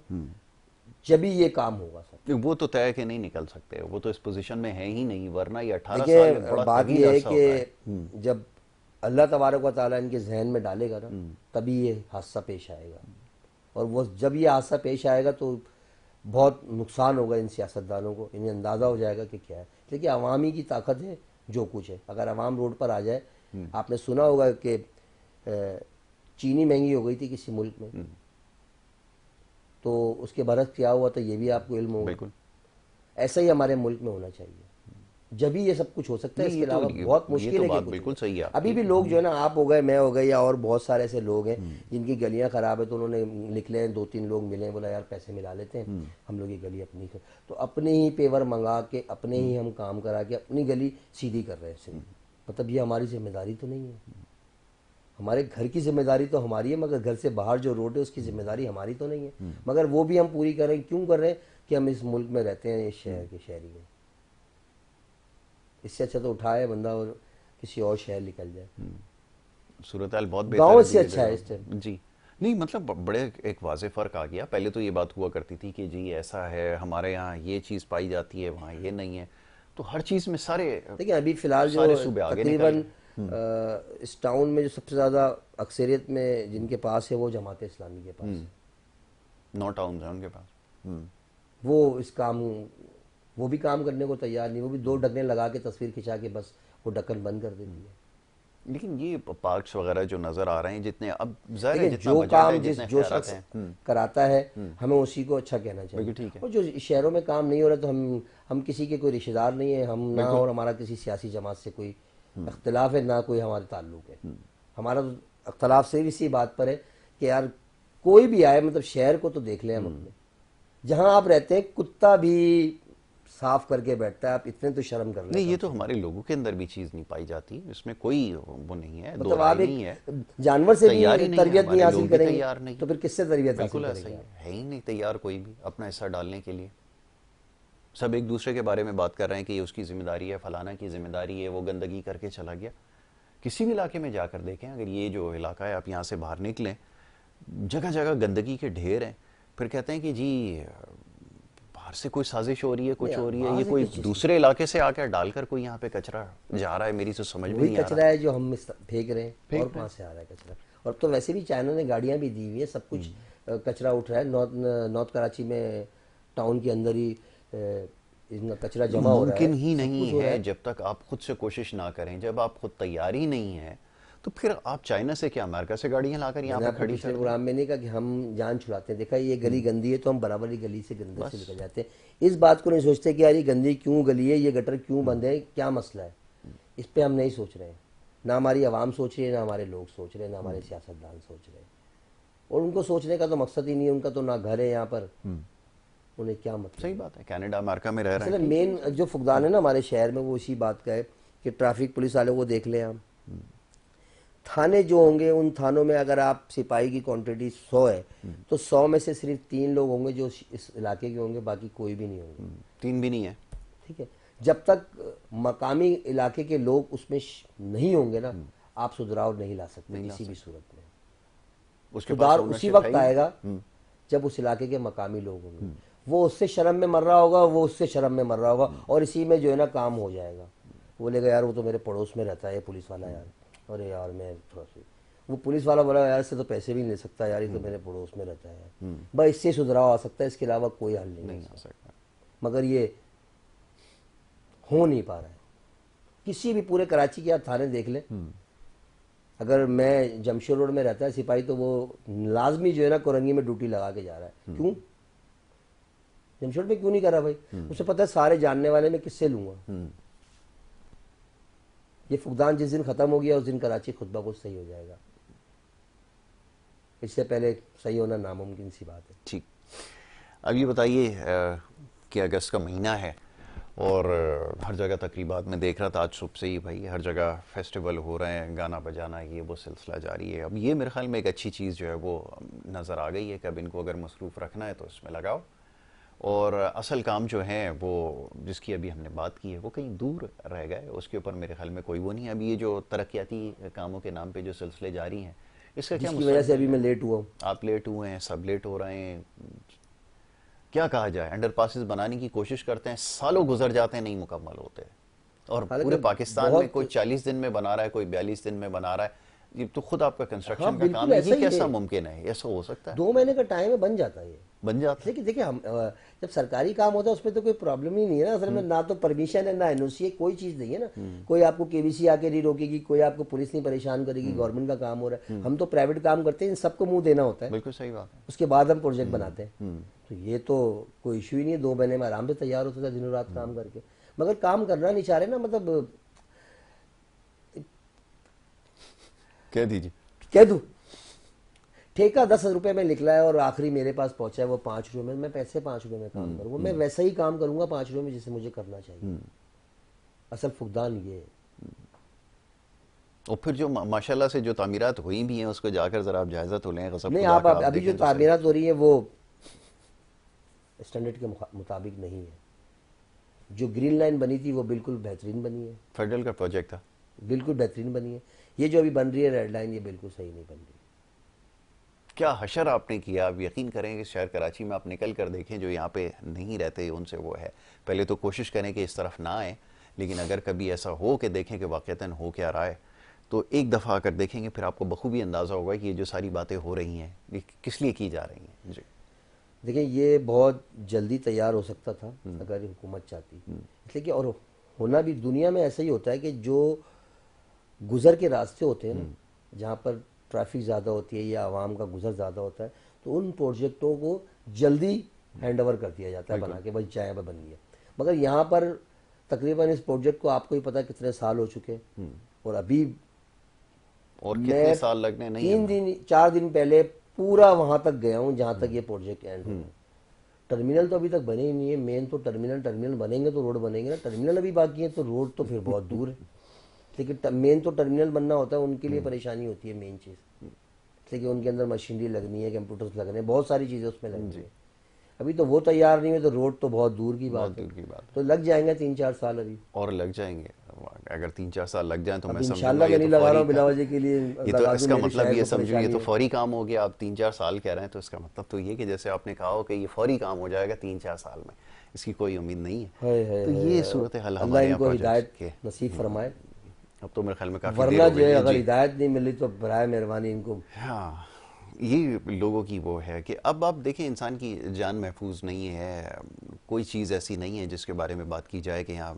जब ही ये काम होगा सर। वो तो तय है कि नहीं निकल सकते, वो तो इस पोजीशन में है ही नहीं, वरना ये 18 साल एक देखिए बड़ा बात तवील ये है अरसा होता है। कि जब अल्लाह तबारक व तआला इनके जहन में डालेगा ना, तभी ये हादसा पेश आएगा। और वो जब ये हादसा पेश आएगा तो बहुत नुकसान होगा इन सियासतदानों को। इन्हें अंदाज़ा हो जाएगा कि क्या है। देखिए अवामी की ताकत है जो कुछ है। अगर अवाम रोड पर आ जाए, आपने सुना होगा कि चीनी महंगी हो गई थी किसी मुल्क में, तो उसके बरस क्या हुआ था ये भी आपको इल्म होगा। बिल्कुल। ऐसा ही हमारे मुल्क में होना चाहिए, जब ही ये सब कुछ हो सकता है। नहीं, इसके अलावा बहुत मुश्किल है कि बात कुछ बिल्कुल हो। सही है अभी आपकी। भी लोग जो है ना, आप हो गए, मैं हो गए, या और बहुत सारे ऐसे लोग हैं जिनकी गलियां खराब है, तो उन्होंने लिख ले, 2-3 लोग मिले, बोला यार पैसे मिला लेते हैं, हम लोग ये गली अपनी कर, तो अपने ही पेवर मंगा के, अपने ही हम काम करा के अपनी गली सीधी कर रहे हैं सिर्फ। मतलब ये हमारी जिम्मेदारी तो नहीं है। हमारे घर की जिम्मेदारी तो हमारी है, मगर घर से बाहर जो रोड है उसकी जिम्मेदारी हमारी तो नहीं है। मगर वो भी हम पूरी करें, क्यों कर रहे हैं कि हम इस मुल्क में रहते हैं, इस शहर के शहरी हैं। इससे अच्छा तो उठाए बंदा और किसी और शहर निकल जाए। सूरत हाल बहुत बेहतर गाँव है इससे धीरे अच्छा है धीरे। इस टाइम। जी नहीं, मतलब बड़े एक वाजे फ़र्क आ गया। पहले तो ये बात हुआ करती थी कि जी ऐसा है, हमारे यहाँ ये चीज़ पाई जाती है, वहाँ ये नहीं है। तो हर चीज़ में सारे देखिए अभी फ़िलहाल जो सारे सूबे आगे निकल तकरीबन गए। इस टाउन में जो सबसे ज़्यादा अक्सरियत में जिनके पास है वो जमात इस्लामी के पास है। 9 टाउन है उनके पास। वो इस काम, वो भी काम करने को तैयार नहीं, वो भी दो ढक्कन लगा के तस्वीर खिंचा के बस वो ढक्कन बंद कर देती है। लेकिन ये पार्क्स वगैरह जो नज़र आ रहे हैं, जितने अब ज़ाहिर है देखिए जितना जो बजट काम है, जिस जितने जो ख्यालात शख्स हैं। कराता है हमें उसी को अच्छा कहना बिल्कुल चाहिए। ठीक है। और जो शहरों में काम नहीं हो रहा तो हम किसी के कोई रिश्तेदार नहीं है, हम ना, बिल्कुल। और हमारा किसी सियासी जमात से कोई अख्तिलाफ है, ना कोई हमारे ताल्लुक है। हमारा तो अख्तिलाफ सिर्फ इसी बात पर है कि यार कोई भी आए, मतलब शहर को तो देख लें हम अपने, जहाँ आप रहते हैं कुत्ता भी साफ करके बैठता है, आप इतने तो शर्म कर नहीं, लें ये कम तो से कम। हमारे लोगों के अंदर भी चीज़ नहीं पाई जाती, इसमें कोई वो नहीं है, दो मतलब राय आप एक नहीं है। जानवर से तैयार भी ही नहीं है, तरबियत नहीं हमारे हासिल लोग भी करेंगे तैयार नहीं तो है। फिर किससे तरबियत हासिल बिल्कुल ऐसा करेंगे ही आप? है ही नहीं तैयार कोई भी अपना हिस्सा डालने के लिए। सब एक दूसरे के बारे में बात कर रहे हैं कि ये उसकी जिम्मेदारी है, फलाना की जिम्मेदारी है, वो गंदगी करके चला गया। किसी भी इलाके में जाकर देखें, अगर ये जो इलाका है, आप यहाँ से बाहर निकलें, जगह जगह गंदगी के ढेर हैं। फिर कहते हैं कि जी बाहर से कोई साजिश हो रही है, नहीं कुछ हो रही है, वहां ये से कोई किस चीज़ की, दूसरे इलाके से आकर डालकर कोई यहाँ पे कचरा जा रहा है, मेरी तो समझ में वही नहीं आ कचरा रहा। है जो हम फेंक रहे हैं, और फेंक रहे कहाँ हैं। से आ रहा है कचरा? और तो वैसे भी चाइना ने गाड़ियां भी दी हुई है, सब कुछ कचरा उठ रहा है। नॉर्थ कराची में टाउन के अंदर ही इतना कचरा ये जमा हो रहा मुमकिन है, ही सब नहीं कुछ हो रहा है है। जब तक आप खुद से कोशिश ना करें। जब आप खुद तैयार ही नहीं है, तो फिर आप चाइना से क्या, अमेरिका से गाड़ियां लाकर यहाँ मैंने पे आपको खड़ी पिछले कर दें। प्रोग्राम में नहीं कहा कि हम जान छुड़ाते हैं, देखा ये गली गंदी है तो हम बराबर ही गली से गंदे से बस निकल जाते हैं। इस बात को नहीं सोचते कि यार ये गंदी क्यों गली है, ये गटर क्यों बंद है, क्या मसला है, इस पे हम नहीं सोच रहे हैं। ना हमारी आवाम सोच रही है, ना हमारे लोग सोच रहे हैं, ना हमारे सियासतदान सोच रहे हैं। और उनको सोचने का तो मकसद ही नहीं है, उनका तो ना घर है यहाँ पर, उन्हें क्या मतलब सही है। बात है, कनाडा अमेरिका में रह रहे असल हैं, में ठीक है। मेन जो फुकदान है ना हमारे शहर में, वो इसी बात का है कि ट्रैफिक पुलिस वालों को देख लें हम। थाने जो होंगे, उन थानों में अगर आप सिपाही की क्वांटिटी 100 है तो 100 में से सिर्फ 3 लोग होंगे जो इस इलाके के होंगे, बाकी कोई भी नहीं होंगे। 3 भी नहीं है। ठीक है, जब तक मकामी इलाके के लोग उसमें नहीं होंगे ना, आप सुधार नहीं ला सकते नहीं ला किसी भी सूरत में। उसके पास सुधार उसी ओनरशिप है वक्त ही नहीं। आएगा जब उस इलाके के मकामी लोग होंगे। वो उससे शर्म में मर रहा होगा, वो उससे शर्म में मर रहा होगा, और इसी में जो है ना काम हो जाएगा। वो बोलेगा यार वो तो मेरे पड़ोस में रहता है पुलिस वाला, यार अरे यार मैं थोड़ा सी, वो पुलिस वाला बोला यार इससे तो पैसे भी नहीं ले सकता यार, ये तो मेरे पड़ोस में रहता है। बस इससे सुधराव आ सकता है, इसके अलावा कोई हल नहीं नहीं है। आ सकता। मगर ये हो नहीं पा रहा है। किसी भी पूरे कराची के आप थाने देख ले, अगर मैं जमशेद रोड में रहता है सिपाही तो वो लाजमी जो है ना कोरंगी में ड्यूटी लगा के जा रहा है। क्यों जमशेद में क्यों नहीं कर रहा भाई? उसे पता है सारे जानने वाले मैं किससे लूंगा। ये फुकदान जिस दिन खत्म हो गया उस दिन कराची खुद ब खुद सही हो जाएगा, इससे पहले सही होना नामुमकिन सी बात है। ठीक। अब ये बताइए कि अगस्त का महीना है और हर जगह तकरीबात में देख रहा था आज सुबह से ही, भाई हर जगह फेस्टिवल हो रहे हैं, गाना बजाना, ये वो सिलसिला जारी है। अब ये मेरे ख्याल में एक अच्छी चीज़ जो है वो नज़र आ गई है कि अब इनको अगर मसरूफ़ रखना है तो इसमें लगाओ, और असल काम जो है वो जिसकी अभी हमने बात की है वो कहीं दूर रह गए, उसके ऊपर मेरे ख्याल में कोई वो नहीं है। अभी ये जो तरक्याती कामों के नाम पे जो सिलसिले जारी हैं, इसका क्या जिसकी वजह से अभी मुस्तकबिल मैं है? लेट हुआ हूँ। आप लेट हुए हैं, सब लेट हो रहे हैं, क्या कहा जाए। अंडरपासेस बनाने की कोशिश करते हैं, सालों गुजर जाते हैं, नहीं मुकम्मल होते। और पूरे हालांकि पाकिस्तान में कोई बहुत, 40 दिन में बना रहा है, कोई 42 दिन में बना रहा है। ये तो खुद आपका हाँ कंस्ट्रक्शन का बिल्कुल काम है, ऐसा ये ही कैसा है। मुमकिन है? ऐसा हो सकता है? 2 महीने का टाइम है, बन जाता है ये। बन जाता है। देखिए देखिए हम जब सरकारी काम होता है उसमें तो कोई प्रॉब्लम ही नहीं है ना। असल में ना तो परमिशन है ना एनओसी है, कोई चीज़ नहीं है ना। कोई आपको केबीसी आके नहीं रोकेगी, कोई आपको पुलिस नहीं परेशान करेगी, गवर्नमेंट का काम हो रहा है। हम तो प्राइवेट काम करते हैं, इन सबको मुंह देना होता है, बिल्कुल सही बात है। उसके बाद हम प्रोजेक्ट बनाते हैं। तो ये तो कोई इशू ही नहीं है, 2 महीने में आराम से तैयार होता था दिनों रात काम करके। मगर काम करना नहीं चाह रहे ना, मतलब कह दीजिए। कह दूँ ठेका 10 रुपये में निकला है और आखिरी मेरे पास पहुंचा है वो 5 रुपये में, मैं पैसे 5 रुपये में काम करूंगा, मैं वैसा ही काम करूंगा 5 रुपये में जिसे मुझे करना चाहिए। असल फुकदान ये है। और फिर जो माशाल्लाह से जो तामीरात हुई भी हैं उसको जाकर ज़रा आप जायज़ा तो लें, कसम नहीं, खुदा आप का आप अभी जो देखें तो सही। तामीरात हो रही है वो स्टैंडर्ड के मुताबिक नहीं है। जो ग्रीन लाइन बनी थी वो बिल्कुल बेहतरीन बनी है, फेडरल का प्रोजेक्ट था। बिल्कुल बेहतरीन बनी है। ये जो अभी बन रही है रेड लाइन, ये बिल्कुल सही नहीं बन रही। क्या हशर आपने किया, आप यकीन करें कि शहर कराची में आप निकल कर देखें, जो यहाँ पे नहीं रहते उनसे वो है, पहले तो कोशिश करें कि इस तरफ ना आए, लेकिन अगर कभी ऐसा हो कि देखें कि वाक़तन हो क्या रहा है, तो एक दफ़ा आकर देखेंगे, फिर आपको बखूबी अंदाज़ा होगा कि ये जो सारी बातें हो रही हैं ये किस लिए की जा रही हैं। जी। देखिए, ये बहुत जल्दी तैयार हो सकता था अगर हुकूमत चाहती, इसलिए कि और होना भी दुनिया में ऐसा ही होता है कि जो गुजर के रास्ते होते हैं ना, जहाँ पर ट्रैफिक ज़्यादा होती है या आवाम का गुजर ज़्यादा होता है, तो उन प्रोजेक्टों को जल्दी हैंड ओवर कर दिया जाता है बना के, भाई चाहे बन गया। मगर यहाँ पर तकरीबन इस प्रोजेक्ट को आपको ही पता है कितने साल हो चुके हैं, और अभी और कितने मैं साल लगने नहीं 3 दिन 4 दिन पहले पूरा वहां तक गया हूं जहां तक ये प्रोजेक्ट एंड हो। टर्मिनल तो अभी तक बने ही नहीं है। मेन तो टर्मिनल बनेंगे तो रोड बनेंगे ना, टर्मिनल अभी बाकी है तो रोड तो फिर बहुत दूर है। लेकिन मेन तो टर्मिनल बनना होता है, उनके लिए परेशानी होती है मेन चीज़, इसलिए कि उनके अंदर मशीनरी लगनी है, कंप्यूटर्स लगने हैं, बहुत सारी चीज़ें उसमें लगनी है। अभी तो वो तैयार नहीं है तो रोड तो बहुत दूर की बहुत बात है। दूर की बात है। तो लग जाएंगे 3-4 साल अभी। और लग जाएंगे, अगर 3-4 साल लग जाएं तो अब मैं समझूंगा इंशाल्लाह ये मैं नहीं तो लगा रहा फौरी हूँ बिला वजह के लिए, ये तो लगा दूं इसका मेरे मतलब शहर ये को समझूं ये परेशानी तो है। फौरी काम हो गया। आप 3-4 साल कह रहे हैं तो इसका मतलब तो ये कि जैसे आपने कहा हो कि ये फौरी काम हो जाएगा 3-4 साल में, इसकी कोई उम्मीद नहीं है। तो ये सूरत हाल अल्लाह हमारे यहाँ इनको प्रोजेक्ट्स हिदायत के। नसीब फरमाए, अब तो मेरे ख्याल में काफ़ी देर वरना हो जो गई है है। अगर जी। हिदायत नहीं मिली तो बराए मेहरबानी इनको। हाँ, ये लोगों की वो है कि अब आप देखें इंसान की जान महफूज नहीं है, कोई चीज़ ऐसी नहीं है जिसके बारे में बात की जाए कि हाँ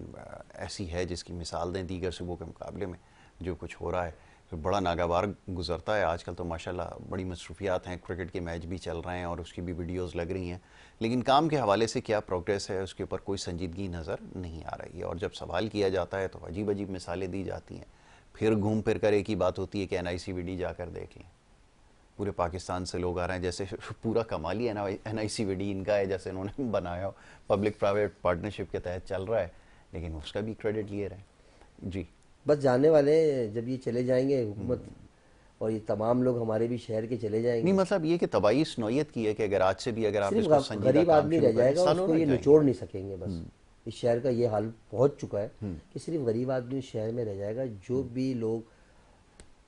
ऐसी है जिसकी मिसाल दें दीगर सूबों के मुकाबले में। जो कुछ हो रहा है फिर बड़ा नागवार गुजरता है। आजकल तो माशाल्लाह बड़ी मसरूफियात हैं, क्रिकेट के मैच भी चल रहे हैं और उसकी भी वीडियोज़ लग रही हैं, लेकिन काम के हवाले से क्या प्रोग्रेस है उसके ऊपर कोई संजीदगी नज़र नहीं आ रही है। और जब सवाल किया जाता है तो अजीब अजीब मिसालें दी जाती हैं। फिर घूम फिर कर एक ही बात होती है कि NICVD जाकर देख लें, पूरे पाकिस्तान से लोग आ रहे हैं, जैसे पूरा कमाल ही NICVD इनका है, जैसे इन्होंने बनाया हो, पब्लिक प्राइवेट पार्टनरशिप के तहत चल रहा है, लेकिन उसका भी क्रेडिट लिए रहे। जी। बस जाने वाले हैं, जब ये चले जाएंगे हुकूमत और ये तमाम लोग हमारे भी शहर के चले नहीं जाएंगे, मतलब ये कि तबाही इस नौयत की है कि अगर आज से भी अगर आप सिर्फ इसको संजीदा गरीब काम आदमी शुरू रह करें जाएगा, सालों उसको लग ये जाएंगे। निचोड़ नहीं सकेंगे। बस इस शहर का ये हाल पहुंच चुका है कि सिर्फ गरीब आदमी उस शहर में रह जाएगा। जो भी लोग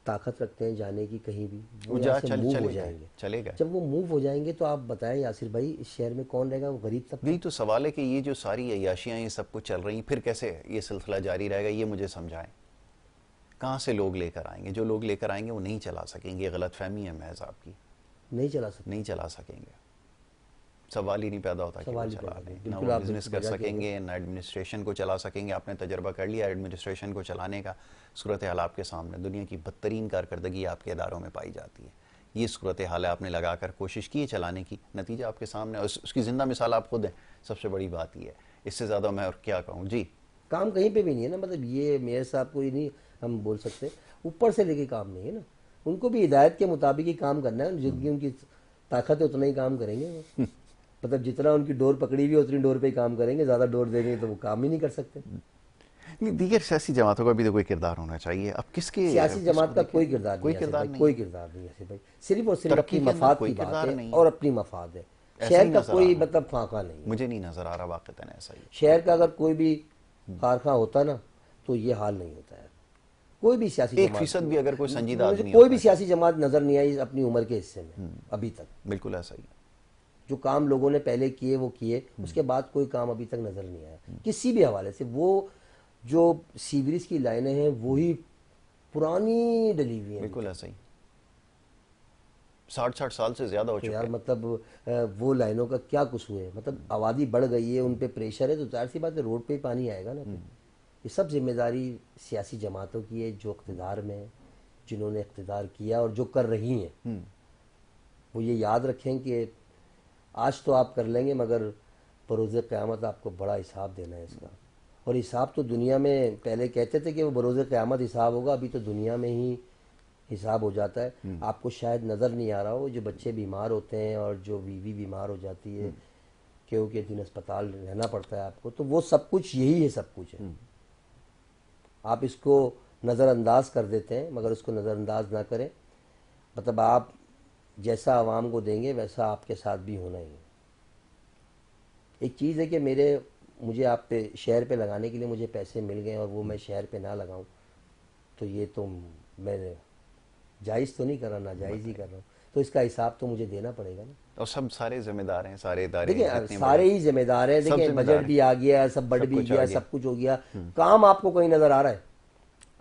ताकत रखते हैं जाने की कहीं भी, वो वो यहाँ जा से चल मूव हो चले गए जाएंगे। चले गए। जब वो मूव हो जाएंगे तो आप बताएं यासिर भाई, इस शहर में कौन रहेगा? वो गरीब तबका। यही तो सवाल है कि ये जो सारी अय्याशियाँ ये सब कुछ चल रही फिर कैसे ये सिलसिला जारी रहेगा, ये मुझे समझाएं। कहाँ से लोग लेकर आएंगे? जो लोग लेकर आएंगे वो नहीं चला सकेंगे, गलत फहमी है महज आपकी, नहीं चला सकते, नहीं चला सकेंगे। सवाल ही नहीं पैदा होता कि वो सवाल ही चला पैदा लें, नहीं। ना बिल्कुल वो आप बिजनेस बिल्कुल कर बजा के सकेंगे ना एडमिनिस्ट्रेशन को चला सकेंगे। आपने तजर्बा कर लिया एडमिनिस्ट्रेशन को चलाने का, सूरत हाल आपके सामने, दुनिया की बदतरीन कारकर्दगी आपके इदारों में पाई जाती है। ये सूरत हाल है, आपने लगाकर कोशिश की है चलाने की, नतीजा आपके सामने, उसकी ज़िंदा मिसाल आप खुद हैं। सबसे बड़ी बात ये है, इससे ज़्यादा मैं और क्या कहूँ। जी। काम कहीं पे भी नहीं है ना, मतलब ये मेयर साहब को ही नहीं हम बोल सकते, ऊपर से लेके काम नहीं है ना। उनको भी हिदायत के मुताबिक ही काम करना है, जितनी उनकी ताकत है उतना ही काम करेंगे वो। मतलब जितना उनकी डोर पकड़ी हुई है उतनी डोर पे ही काम करेंगे, ज़्यादा डोर देंगे तो वो काम ही नहीं कर सकते। नहीं, दीगर सियासी जमातों का भी तो कोई किरदार होना चाहिए। अब किसके सियासी जमात का कोई देखें? किरदार कोई नहीं है किरदार भाई, नहीं कोई है। किरदार नहीं है भाई। सिर्फ और सिर्फ तरक्की अपनी के अंदर मफाद कोई की बात किरदार है नहीं है। और अपनी मफाद है। ऐसा शहर ही का नजर आ कोई रहा मतलब फाका नहीं है। मुझे नहीं नजर आ रहा वाक़तन ऐसा ही। शहर का अगर कोई भी कारखाना होता ना तो ये हाल नहीं होता है। कोई भी सियासी 1% भी अगर कोई संजीदा मुझे आदमी कोई होता भी है। सियासी जमात नजर नहीं आई अपनी उम्र के हिस्से में अभी तक। बिल्कुल ऐसा ही है। जो काम लोगों ने पहले किए वो किए, उसके बाद कोई काम अभी तक नजर नहीं आया किसी भी हवाले से। वो जो सीवरेज की लाइनें हैं वो ही पुरानी डली हुई हैं। बिल्कुल ऐसा ही, 60 साल से ज्यादा हो तो चुके यार हैं। मतलब वो लाइनों का क्या कसूर है? मतलब आबादी बढ़ गई है, उन पे प्रेशर है, तो जाहिर सी बात है रोड पे ही पानी आएगा ना। फिर ये सब जिम्मेदारी सियासी जमातों की है जो इक़्तिदार में है, जिन्होंने इक़्तिदार किया और जो कर रही हैं। वो ये याद रखें कि आज तो आप कर लेंगे मगर बरोज़ क़यामत आपको बड़ा हिसाब देना है इसका। और हिसाब तो दुनिया में पहले कहते थे कि वो बरोज़ क़यामत हिसाब होगा, अभी तो दुनिया में ही हिसाब हो जाता है। आपको शायद नज़र नहीं आ रहा हो, जो बच्चे बीमार होते हैं और जो बीवी बीमार हो जाती है, क्योंकि दिन अस्पताल रहना पड़ता है आपको, तो वो सब कुछ यही है, सब कुछ है। आप इसको नज़रअंदाज कर देते हैं, मगर उसको नज़रअंदाज ना करें। मतलब आप जैसा आवाम को देंगे वैसा आपके साथ भी होना ही है। एक चीज़ है कि मुझे आप पे शहर पे लगाने के लिए मुझे पैसे मिल गए और वो मैं शहर पे ना लगाऊं, तो ये तो मैं जायज़ तो नहीं कर रहा, नाजायज़ ही कर रहा हूँ। तो इसका हिसाब तो मुझे देना पड़ेगा ना। और सब सारे जिम्मेदार हैं, सारे इदारे देखिए जितने सारे बड़े ही जिम्मेदार हैं। सब देखिए जिम्मेदार बजट भी आ गया, सब बढ़ सब भी कुछ आ गया, गया। सब कुछ हो गया, काम आपको कहीं नज़र आ रहा है?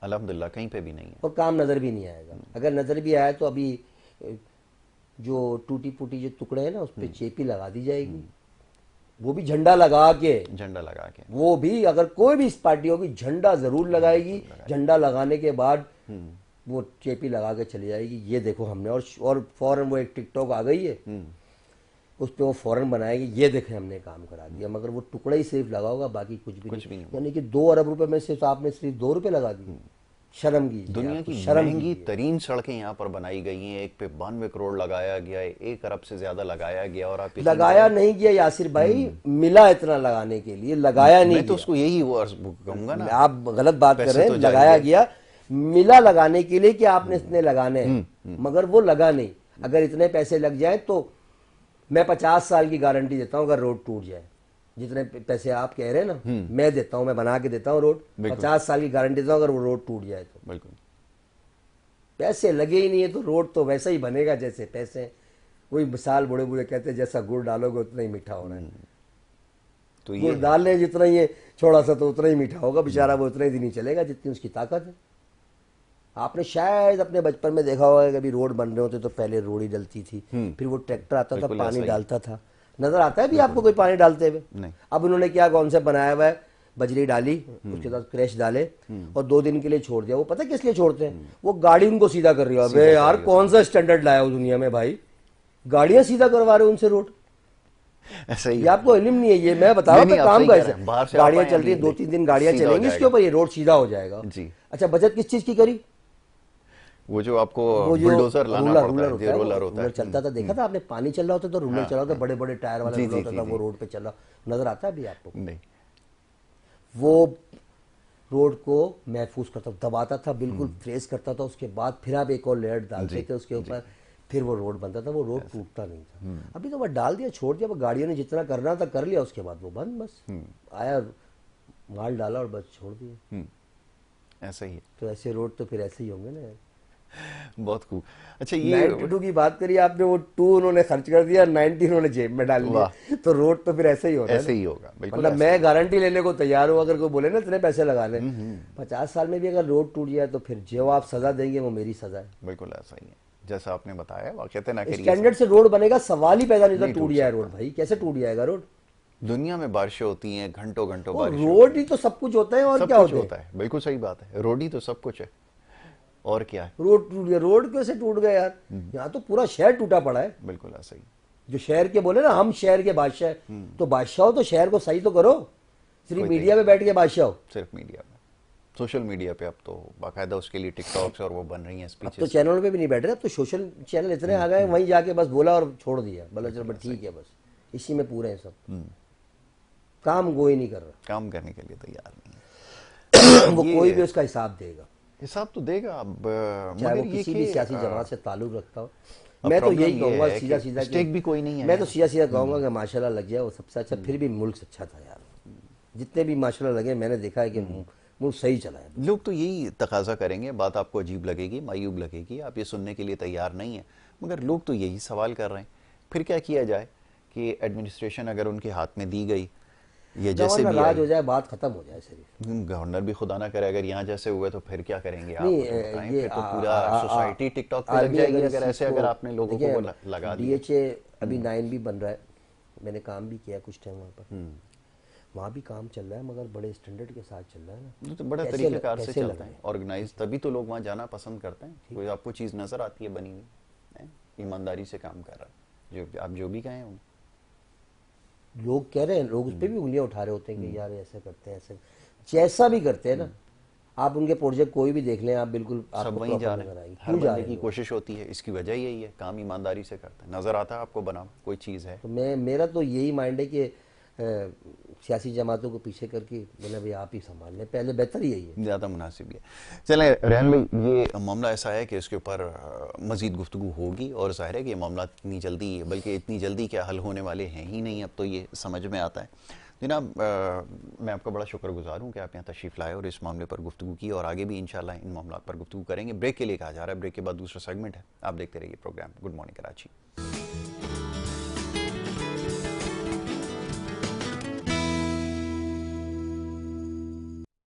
अल्हम्दुलिल्लाह कहीं पे भी नहीं है। और काम नज़र भी नहीं आएगा। अगर नज़र भी आया तो अभी जो टूटी फूटी जो टुकड़े हैं ना उस पर चेपी लगा दी जाएगी, वो भी झंडा लगा के। झंडा लगा के वो भी अगर कोई भी इस पार्टी होगी झंडा जरूर लगाएगी। झंडा लगाने के बाद वो चेपी लगा के चली जाएगी, ये देखो हमने। और फौरन वो एक टिकटॉक आ गई है, उस पर वो फौरन बनाएगी, ये देखे हमने काम करा दिया। मगर वो टुकड़ा ही सिर्फ लगा होगा, बाकी कुछ भी नहीं। यानी कि 2 अरब रुपए में से तो आपने सिर्फ 2 रुपए लगा दिए। शर्म की, दुनिया की महंगी तरीन सड़कें यहाँ पर बनाई गई हैं, एक पे 92 करोड़ लगाया गया है, 1 अरब से ज्यादा लगाया गया। और आप लगाया नहीं गया यासिर भाई, मिला इतना लगाने के लिए, लगाया नहीं मैं तो उसको यही कहूंगा ना, आप गलत बात कर रहे हैं। लगाया गया, मिला लगाने के लिए कि आपने इतने लगाने हैं, मगर वो लगा नहीं। अगर इतने पैसे लग जाए तो मैं 50 साल की गारंटी देता हूं, अगर रोड टूट जाए, जितने पैसे आप कह रहे हैं ना, मैं देता हूं, मैं बना के देता हूं रोड, 50 साल की गारंटी देता हूं अगर वो रोड टूट जाए तो। बिल्कुल पैसे लगे ही नहीं है तो रोड तो वैसा ही बनेगा जैसे पैसे हैं। वही मिसाल बड़े बूढ़े कहते हैं, जैसा गुड़ डालोगे उतना ही मीठा होना है। तो गुड़ डालने जितना ही छोड़ा सा तो उतना ही मीठा होगा, बेचारा वो उतना ही दिन ही चलेगा जितनी उसकी ताकत है। आपने शायद अपने बचपन में देखा होगा, कभी रोड बन रहे होते तो पहले रोड ही डलती थी, फिर वो ट्रैक्टर आता था, पानी डालता था। नजर आता है भी आपको कोई पानी डालते हुए? नहीं। अब उन्होंने क्या कॉन्सेप्ट बनाया हुआ है, बजरी डाली, उसके साथ क्रैश डाले और 2 दिन के लिए छोड़ दिया। वो पता है किस लिए छोड़ते हैं? वो गाड़ी उनको सीधा कर रही है। अबे यार कौन सा स्टैंडर्ड लाया हो दुनिया में भाई, गाड़ियां सीधा करवा रहे हो उनसे रोड? ऐसा ही ये आपको इल्म नहीं है, ये मैं बता रहा हूँ काम कैसे। गाड़ियां चल रही है, 2-3 दिन गाड़ियां चलेंगी, इसके ऊपर ये रोड सीधा हो जाएगा जी। अच्छा, बचत किस चीज की करी? वो जो आपको बुलडोजर लाना पड़ता है, रोलर होता है, चलता था, देखा था आपने? पानी चल रहा होता था, रूलर चला होता, बड़े बड़े टायर वाला रूलर होता था, वो रोड पे चल रहा नजर आता है अभी आपको? नहीं। वो रोड को महफूज करता, दबाता था, बिल्कुल फ्रेश करता था, उसके बाद फिर आप एक और लेयर डालते थे उसके ऊपर, फिर वो रोड बनता था। वो रोड टूटता नहीं था। अभी तो वह डाल दिया, छोड़ दिया, गाड़ियों ने जितना करना था कर लिया, उसके बाद वो बंद, बस आया माल डाला और बस छोड़ दिया। ऐसा ही है। तो ऐसे रोड तो फिर ऐसे ही होंगे ना। बहुत खूब। अच्छा, ये 92 की बात करी आपने, वो 2 उन्होंने खर्च कर दिया, 90 उन्होंने जेब में डाल दिया, तो रोड तो फिर ऐसे ही होगा। ऐसे ही होगा, बिल्कुल। मतलब मैं गारंटी लेने को तैयार हूँ, अगर कोई बोले ना इतने पैसे लगा ले, 50 साल में भी अगर रोड टूट जाए तो फिर जो आप सजा देंगे वो मेरी सजा है। बिल्कुल ऐसा ही है जैसा आपने बताया। कहते ना करिए, स्टैंडर्ड से रोड बनेगा, सवाल ही पैदा नहीं था टूट जाए रोड। भाई कैसे टूट जाएगा रोड? दुनिया में बारिशें होती हैं, घंटों घंटों बारिश, रोड ही तो सब कुछ होता है। और क्या होता है? बिल्कुल सही बात है, रोड ही तो सब कुछ है। और क्या है? रोड टूट गया, रोड कैसे टूट गया यार? यहाँ तो पूरा शहर टूटा पड़ा है। बिल्कुल ऐसा ही। जो शहर के बोले ना हम शहर के बादशाह, तो बादशाह हो तो शहर को सही तो करो, सिर्फ मीडिया में बैठ के बादशाह हो। सिर्फ मीडिया में, सोशल मीडिया पे अब तो बाकायदा उसके लिए टिकटॉक्स और वो बन रही हैं स्पीचेस। अब तो चैनल पे भी नहीं बैठ रहे, अब तो सोशल चैनल इतने आ गए, वहीं जाके बस बोला और छोड़ दिया, बोला चलो ठीक है, बस इसी में पूरे हैं सब। काम कोई नहीं कर रहा, काम करने के लिए तैयार नहीं। वो कोई भी उसका हिसाब देगा, हिसाब तो देगा। अब चाहे वो किसी भी सियासी जमात से ताल्लुक रखता हो। मैं तो यही कहूंगा सीधा सीधा, स्टेक भी कोई नहीं है। मैं तो सीधा सीधा कहूंगा कि माशाल्लाह लग जाए वो सबसे अच्छा। फिर भी मुल्क अच्छा था यार, जितने भी माशाल्लाह लगे, मैंने देखा है कि मुल्क सही चला है। लोग तो यही तकाजा करेंगे, बात आपको अजीब लगेगी, मायूब लगेगी, आप ये सुनने के लिए तैयार नहीं है, मगर लोग तो यही सवाल कर रहे हैं। फिर क्या किया जाए कि एडमिनिस्ट्रेशन अगर उनके हाथ में दी गई, ये जैसे भी राज हो जाए, बात खत्म हो जाए। सिर्फ गवर्नर भी खुदा ना करे अगर यहाँ जैसे हुए तो फिर क्या करेंगे आप? ये फिर तो पूरा सोसाइटी टिकटॉक पे लग जाएगी अगर ऐसे, अगर आपने लोगों को लगा दिया। DHA अभी 9 भी बन रहा है, मैंने काम भी किया कुछ टाइम वहाँ पर, वहाँ भी काम चल रहा है, मगर बड़े स्टैंडर्ड के साथ चल रहा है ना, तो बड़ा तरीकेकार से चलता है, ऑर्गेनाइज, तभी तो लोग वहाँ जाना पसंद करते हैं। कोई आपको चीज़ नजर आती है बनी हुई, ईमानदारी से काम कर रहा है, जो आप जो भी कहें लोग कह रहे हैं, लोग उस पर भी उंगलियां उठा रहे होते हैं कि यार ऐसे करते हैं, ऐसे जैसा भी करते हैं ना। आप उनके प्रोजेक्ट कोई भी देख लें, आप बिल्कुल सब वहीं जा रहे हैं, हर बंदे की कोशिश होती है। इसकी वजह यही है, काम ईमानदारी से करते हैं। नजर आता है आपको बना कोई चीज़ है? तो मेरा तो यही माइंड है कि सियासी जमातों को पीछे करके बोला भाई आप ही संभाल लें, पहले बेहतर ही यही है। ज़्यादा मुनासिब है। चलें रेहान भाई, ये मामला ऐसा है कि इसके ऊपर मज़ीद गुफ्तगू होगी और ज़ाहिर है कि ये मामला इतनी जल्दी, बल्कि इतनी जल्दी क्या हल होने वाले हैं ही नहीं, अब तो ये समझ में आता है। जनाब, मैं आपका बड़ा शुक्रगुजार हूँ कि आप यहाँ तशरीफ़ लाए और इस मामले पर गुफ्तगू की, और आगे भी इंशाल्लाह इन मामलों पर गुफ्तगू करेंगे। ब्रेक के लिए कहा जा रहा है, ब्रेक के बाद दूसरा सेगमेंट है। आप देखते रहिए प्रोग्राम गुड मॉर्निंग कराची।